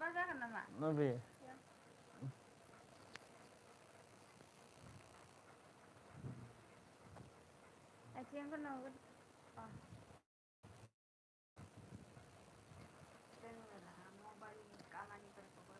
bacakan nama. Nabi. Yang kena oh. Mobile kamani berkebut.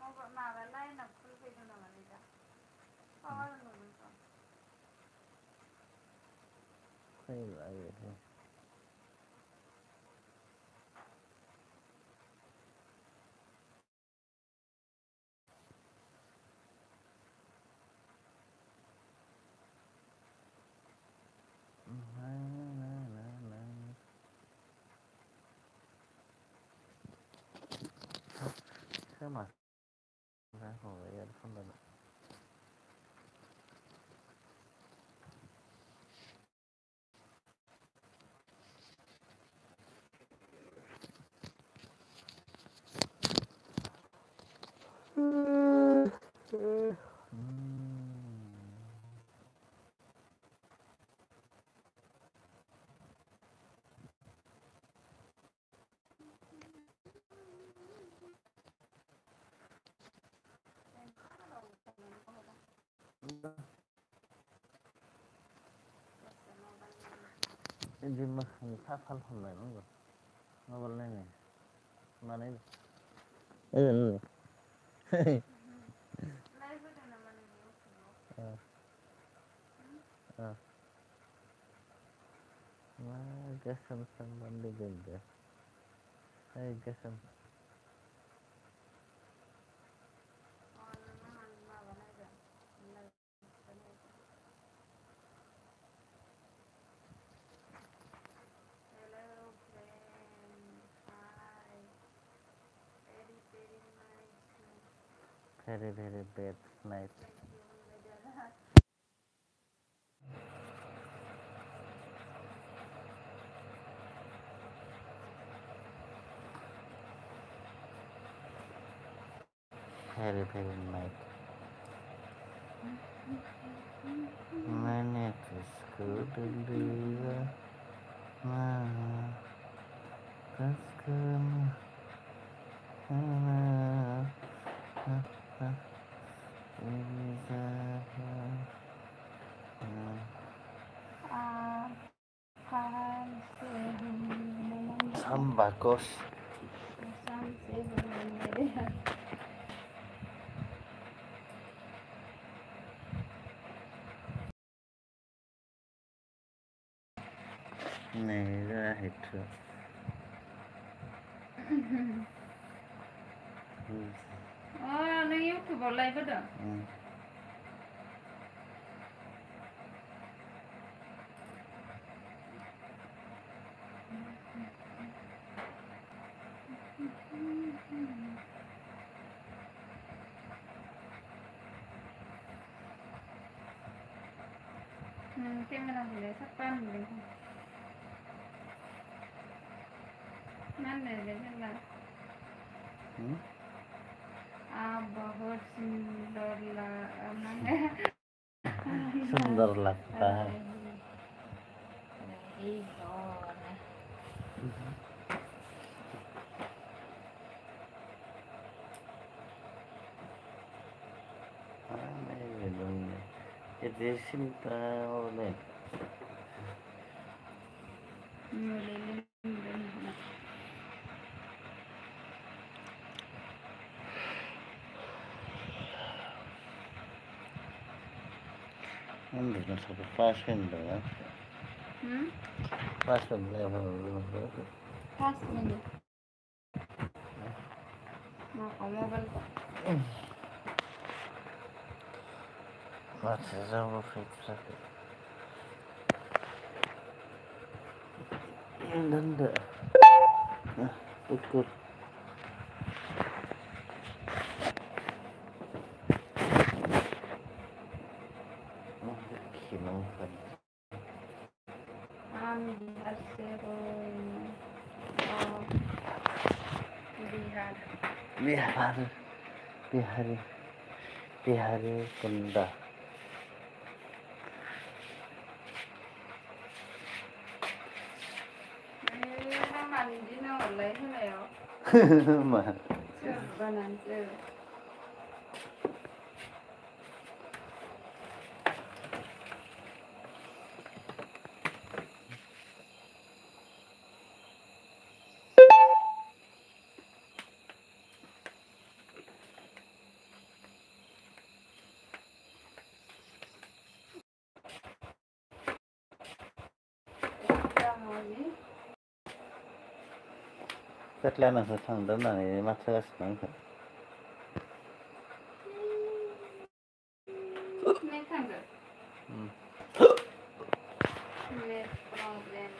Mobile lain nak full page nama dia. Awal nunggu. Hay lagi. Saya mas. Saya mau lihat konten. Ini mah hafal online enggak? Ngawal ini. Mana ini? Ini. Live itu namanya. Wah, gasam mandi ganda. Hai gasam. Very bad night. Very night. Mana kisku dulu, mana kasihmu, Sambakos. Nera itu. Oh, nang YouTube live ada. Kamera boleh sapan boleh. Mana dia jalan? बहुत सुंदर सुंदर लगता है। Itu cinta oleh. Ini satu fashion dah. Fashion level. Fashion. Nah, kamu bal. Macam apa fitnah? Nanda. Ukur. हम बिहार से हो। बिहार बिहार बिहारी बिहारी गुंडा मानिदिनो हरलाय होनायाव मा सोरबानानैसो पेटलानासो थांदों होननानै माथो होगासिनो आंखौ नेट थांदों नेट प्रब्लेम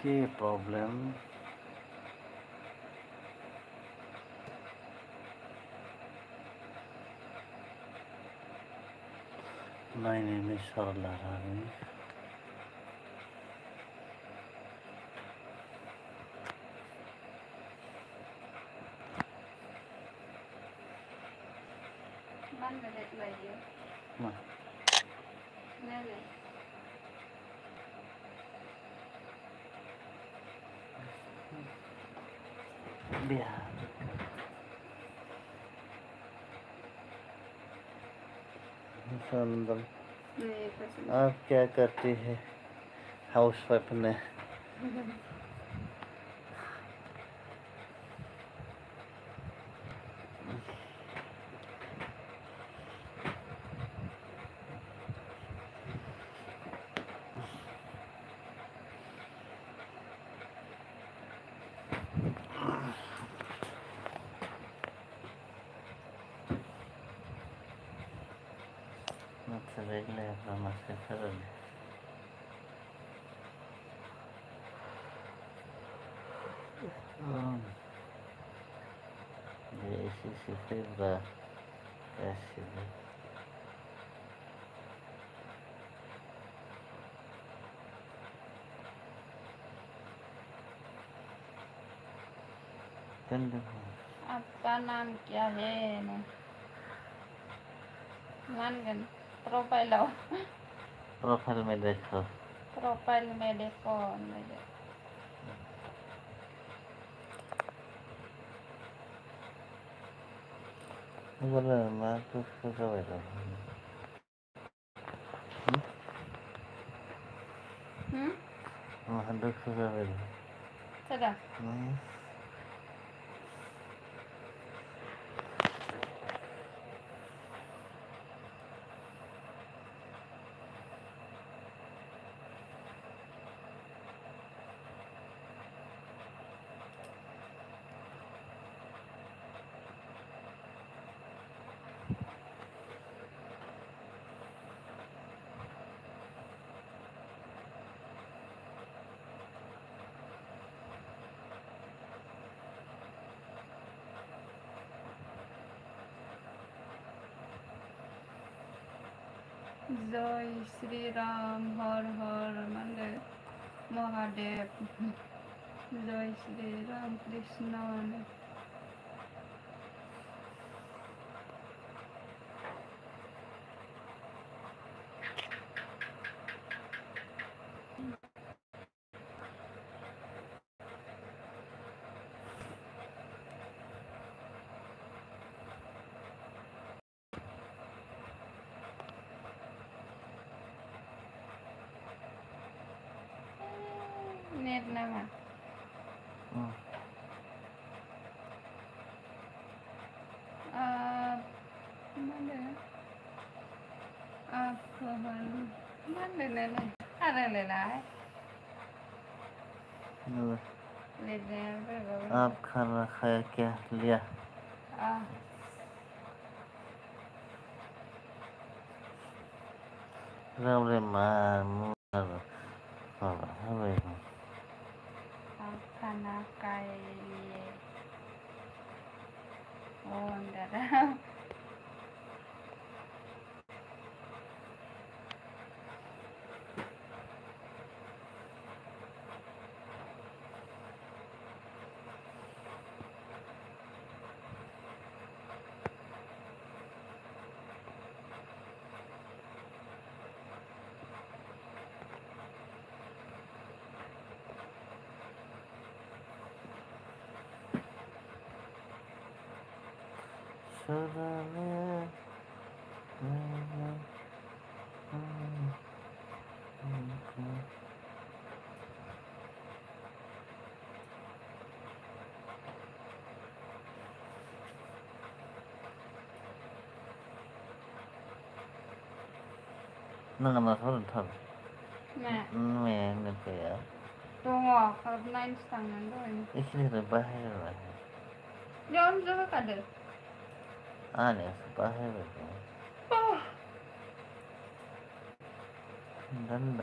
के प्रब्लेम नायनो सरला रानी मान नेट लायो मा नेले बिहार सुंदर आप क्या करती है हाउस वाइफ ने मुझसे देख ले अपना मस्ती कर ले ये इसी से फिर कैसे आपका नाम क्या है मानगन प्रोफाइल में देखो प्रोफाइल में देखो मेरे बोला मैं तो सोचा बैठा मैं दुख सोचा बैठा चला जय श्री राम हर हर महादेव जय श्री राम कृष्ण नेट नामा आप खाना खाया क्या लिया राम रे मार आप खाना खाए लिए दादा Nang masalah thab. Nah, Ini ya. tunggu, kalau naik tangan doang. Ini bahaya lah. Jangan coba kader. Aneh, bahaya lah. Oh, Dan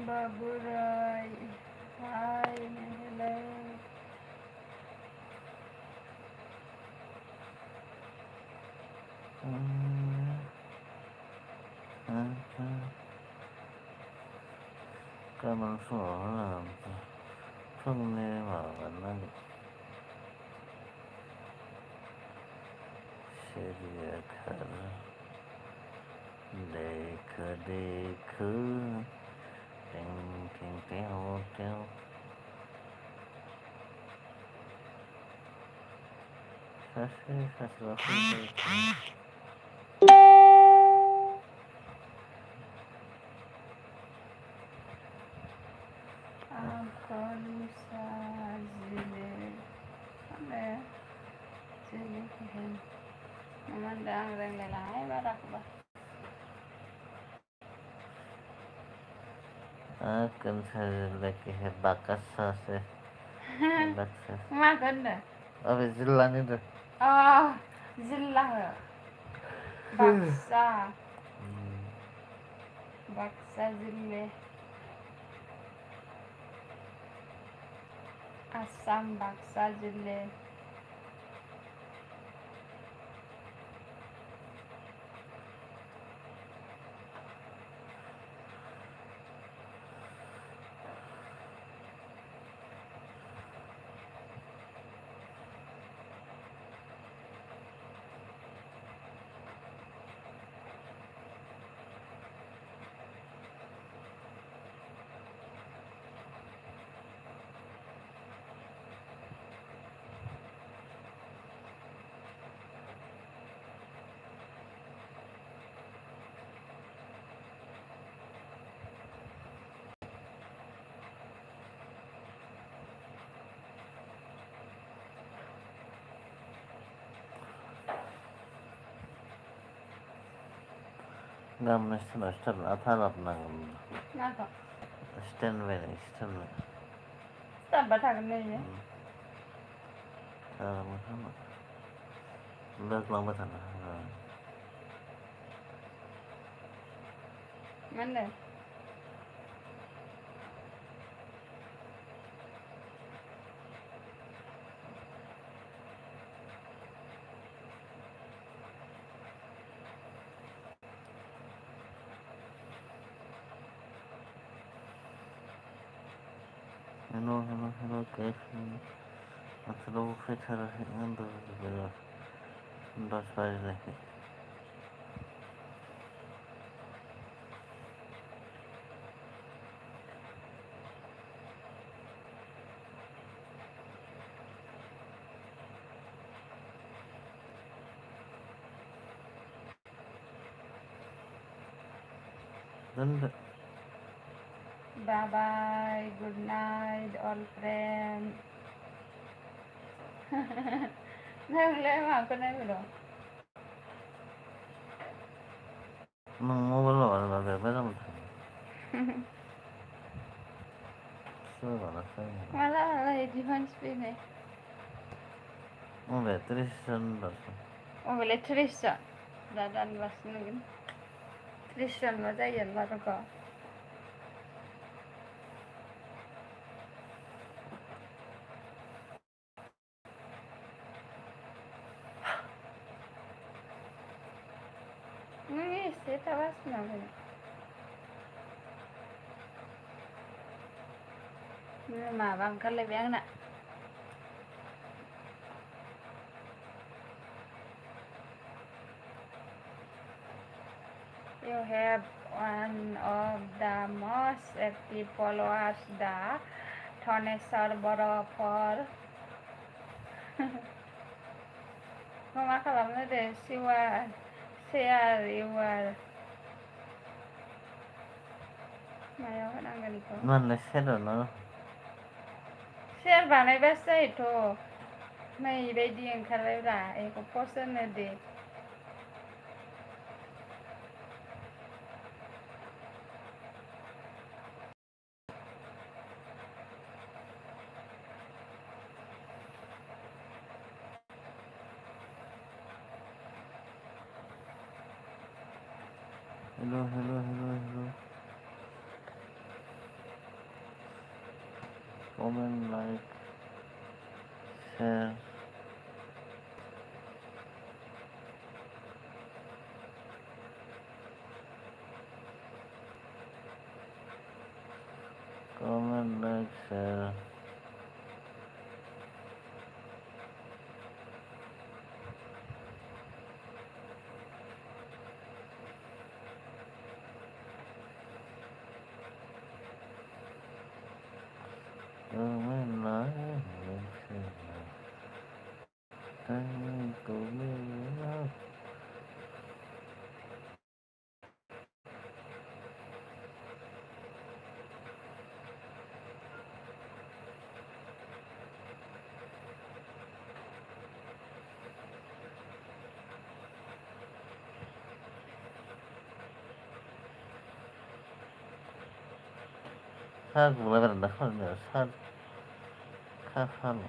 baburai. Hai, hello. Kamu soal pengenalan seriakan deku teng Sasi Akonsa zile. Mana? Zile kan. Memandang orang lain barak bah. akan saya lagi bakas sase bakas Makan dah. abis jalan itu Oh, zillah. Baksa. Baksa zile. Asam baksa zile. nggak mesti stand atau apa Naka. stand Tambah tangan ni. sama udah lama sana Mana? hello कैसे मतलब फिर थोड़ा सा अंदर बड़ा 10 बार लगे dan Bye bye. Good night, all friends. Naglalay ako na yun. mengawal wala beda Suara saya. Wala, di Huntsville eh. Tristan basta. Oh, wala Tristan. Dadan bas nagin. Tristan ba yan laro ko. नों एसे थाबासिना फै माबा ओंखारलायबाय आंना You have one of the most active followers the Thoneshwar Borough मा खालामनो दे share your मायाव होनांगोन बेखौ मानलाय सेरावनो शेयार बानायबासो जायोथ' नै बायदि ओंखारबायब्रा बेखौ पस्ट होनो दे hello comment like share comment like share comment like share Time của mình sát cũng là gần đó hơn nữa sát khá khăn